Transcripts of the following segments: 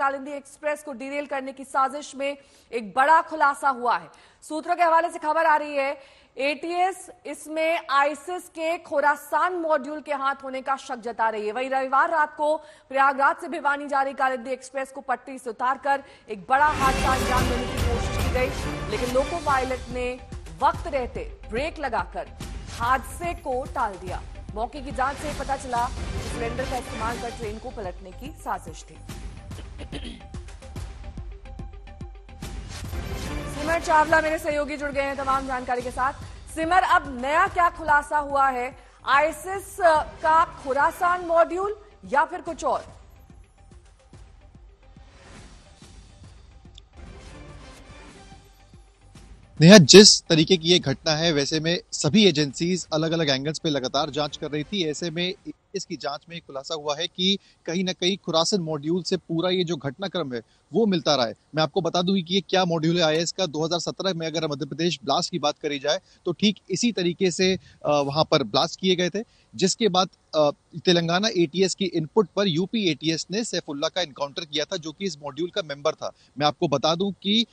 Kalindi express को derail करने की साजिश में एक बड़ा खुलासा हुआ है। सूत्रों के हवाले से खबर आ रही है, एटीएस इसमें आईसिस के खोरासान मॉड्यूल के हाथ होने का शक जता रही है। वहीं रविवार रात को प्रयागराज से भिवानी जा रही कालिंदी एक्सप्रेस को पटरी से उतारकर एक बड़ा हादसा अंजाम देने की कोशिश की गई, लेकिन लोको पायलट ने वक्त रहते ब्रेक लगाकर हादसे को टाल दिया। मौके की जांच से पता चला कि सिलेंडर का इस्तेमाल कर ट्रेन को पलटने की साजिश थी। सिमर चावला मेरे सहयोगी जुड़ गए हैं तमाम जानकारी के साथ। सिमर, अब नया क्या खुलासा हुआ है? आईसिस का खुरासान मॉड्यूल या फिर कुछ और? नेहा, जिस तरीके की ये घटना है वैसे में सभी एजेंसीज अलग अलग एंगल्स पे लगातार जांच कर रही थी। ऐसे में इसकी जांच में खुलासा हुआ है कि कहीं ना कहीं खुरासान मॉड्यूल से पूरा ये जो घटनाक्रम है वो मिलता रहा है। मैं आपको बता दूं कि ये क्या मॉड्यूल है आईएएस का। 2017 में अगर मध्य प्रदेश ब्लास्ट की बात करी जाए तो ठीक इसी तरीके से वहां पर ब्लास्ट किए गए थे, जिसके बाद तेलंगाना एटीएस की इनपुट पर यूपी एटीएस ने सैफुल्ला का इनकाउंटर किया था, जो कि इस मॉड्यूल का मेंबर था। मैं आपको बता दूं कि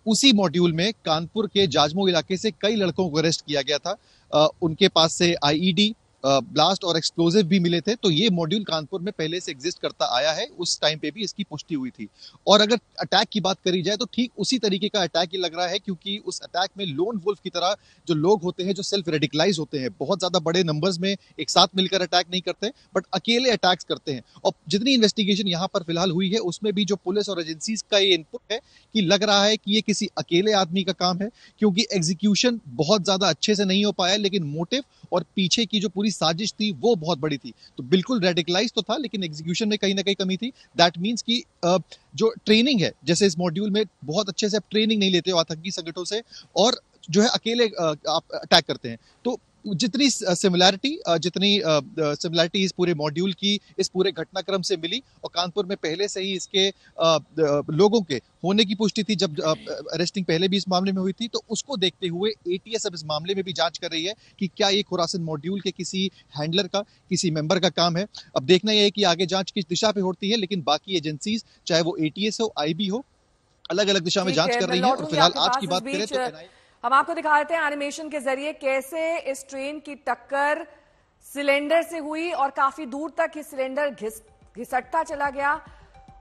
उसी मॉड्यूल में कानपुर के जाजमऊ इलाके से कई लड़कों को अरेस्ट किया गया था। उनके पास से आईईडी, ब्लास्ट और एक्सप्लोजिव भी मिले थे। तो ये मॉड्यूल कानपुर में पहले से एग्जिस्ट करता आया है, उस टाइम पे भी इसकी पुष्टि हुई थी। और अगर अटैक की बात करी जाए तो ठीक उसी तरीके का अटैक ही लग रहा है, क्योंकि उस अटैक में लोन वुल्फ की तरह जो लोग होते हैं, जो सेल्फ रेडिकलाइज होते हैं, बहुत ज्यादा बड़े नंबर्स में एक साथ मिलकर अटैक नहीं करते, बट अकेले अटैक्स करते हैं। और जितनी इन्वेस्टिगेशन यहाँ पर फिलहाल हुई है उसमें भी जो पुलिस और एजेंसीज का ये इनपुट है कि लग रहा है कि ये किसी अकेले आदमी का काम है, क्योंकि एग्जीक्यूशन बहुत ज्यादा अच्छे से नहीं हो पाया, लेकिन मोटिव और पीछे की जो पूरी साजिश थी वो बहुत बड़ी थी। तो बिल्कुल रेडिकलाइज तो था, लेकिन एग्जीक्यूशन में कहीं ना कहीं कमी थी। दैट मींस कि जो ट्रेनिंग है, जैसे इस मॉड्यूल में बहुत अच्छे से आप ट्रेनिंग नहीं लेते हो आतंकी संगठनों से, और जो है अकेले आप अटैक करते हैं। तो जितनी सिमिलैरिटी इस पूरे मॉड्यूल की इस पूरे घटनाक्रम से मिली, और कानपुर में पहले से ही इसके लोगों के होने की पुष्टि थी जब अरेस्टिंग पहले भी इस मामले में हुई थी, तो उसको देखते हुए एटीएस अब इस मामले में भी जांच कर रही है कि क्या ये खुरासान मॉड्यूल के किसी हैंडलर का, किसी मेंबर का काम है। अब देखना यह है कि आगे जांच किस दिशा पे होती है, लेकिन बाकी एजेंसीज चाहे वो एटीएस हो, आईबी हो, अलग अलग दिशा में जांच कर रही है। और फिलहाल आज की बात करें तो हम आपको दिखा देते हैं एनिमेशन के जरिए कैसे इस ट्रेन की टक्कर सिलेंडर से हुई और काफी दूर तक ये सिलेंडर घिसटता चला गया,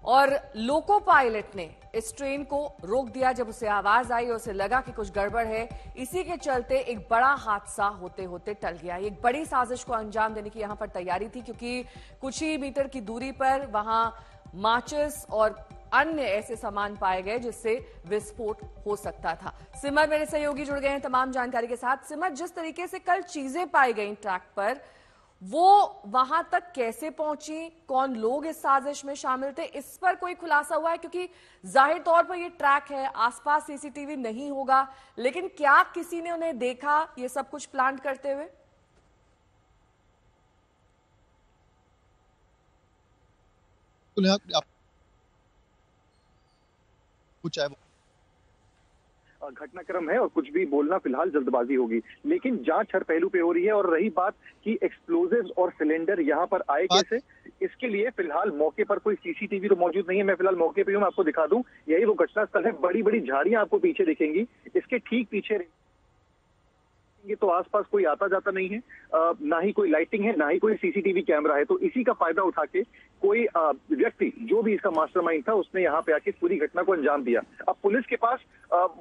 और लोको पायलट ने इस ट्रेन को रोक दिया जब उसे आवाज आई और उसे लगा कि कुछ गड़बड़ है। इसी के चलते एक बड़ा हादसा होते होते टल गया। एक बड़ी साजिश को अंजाम देने की यहां पर तैयारी थी, क्योंकि कुछ ही मीटर की दूरी पर वहां माचिस और अन्य ऐसे सामान पाए गए जिससे विस्फोट हो सकता था। सिमर मेरे सहयोगी जुड़ गए हैं तमाम जानकारी के साथ। सिमर, जिस तरीके से कल चीजें पाई गई ट्रैक पर, वो वहां तक कैसे पहुंची, कौन लोग इस साजिश में शामिल थे, इस पर कोई खुलासा हुआ है? क्योंकि जाहिर तौर पर ये ट्रैक है, आसपास सीसीटीवी नहीं होगा, लेकिन क्या किसी ने उन्हें देखा ये सब कुछ प्लान करते हुए? कुछ घटनाक्रम है और कुछ भी बोलना फिलहाल जल्दबाजी होगी, लेकिन जांच हर पहलू पे हो रही है। और रही बात कि एक्सप्लोजिव्स और सिलेंडर यहाँ पर आए कैसे, इसके लिए फिलहाल मौके पर कोई सीसीटीवी तो मौजूद नहीं है। मैं फिलहाल मौके पे हूँ, मैं आपको दिखा दूं, यही वो घटनास्थल है। बड़ी बड़ी झाड़ियां आपको पीछे दिखेंगी, इसके ठीक पीछे तो आसपास कोई आता जाता नहीं है, ना ही कोई लाइटिंग है, ना ही कोई सीसीटीवी कैमरा है। तो इसी का फायदा उठा के कोई व्यक्ति, जो भी इसका मास्टरमाइंड था, उसने यहाँ पे आके पूरी घटना को अंजाम दिया। अब पुलिस के पास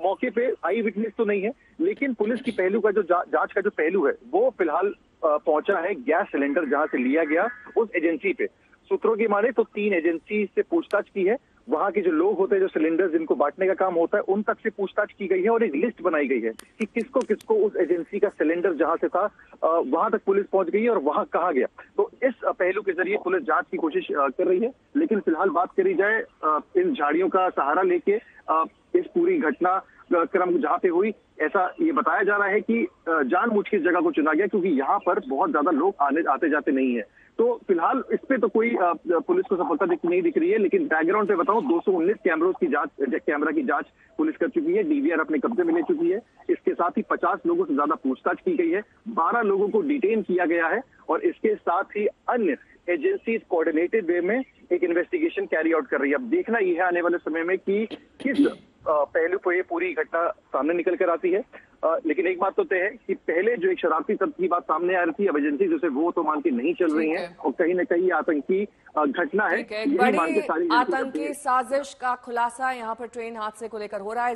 मौके पे आई विटनेस तो नहीं है, लेकिन पुलिस की पहलू का जो जांच का जो पहलू है वो फिलहाल पहुंचा है गैस सिलेंडर जहां से लिया गया उस एजेंसी पे। सूत्रों की माने तो 3 एजेंसी से पूछताछ की है। वहां के जो लोग होते हैं, जो सिलेंडर जिनको बांटने का काम होता है, उन तक से पूछताछ की गई है और एक लिस्ट बनाई गई है कि किसको किसको उस एजेंसी का सिलेंडर जहां से था वहां तक पुलिस पहुंच गई है और वहां कहा गया। तो इस पहलू के जरिए पुलिस जांच की कोशिश कर रही है। लेकिन फिलहाल बात करी जाए इन झाड़ियों का सहारा लेके इस पूरी घटना क्रम जहां पे हुई, ऐसा ये बताया जा रहा है कि जानबूझ के इस जगह को चुना गया क्योंकि यहाँ पर बहुत ज्यादा लोग आते जाते नहीं है। तो फिलहाल इस पे तो कोई पुलिस को सफलता नहीं दिख रही है। लेकिन बैकग्राउंड पे बताऊं, 219 कैमरा की जांच पुलिस कर चुकी है, डीवीआर अपने कब्जे में ले चुकी है। इसके साथ ही 50 लोगों से ज्यादा पूछताछ की गई है, 12 लोगों को डिटेन किया गया है और इसके साथ ही अन्य एजेंसीज कोऑर्डिनेटेड वे में एक इन्वेस्टिगेशन कैरी आउट कर रही है। अब देखना ये है आने वाले समय में कि किस पहलू पर ये पूरी घटना सामने निकल कर आती है। लेकिन एक बात तो तय है कि पहले जो एक शरारती तत्व की बात सामने आ रही थी, अब एजेंसी जैसे वो तो मान के नहीं चल रही हैं और कहीं ना कहीं आतंकी घटना है। एक बड़ी आतंकी साजिश का खुलासा यहाँ पर ट्रेन हादसे को लेकर हो रहा है।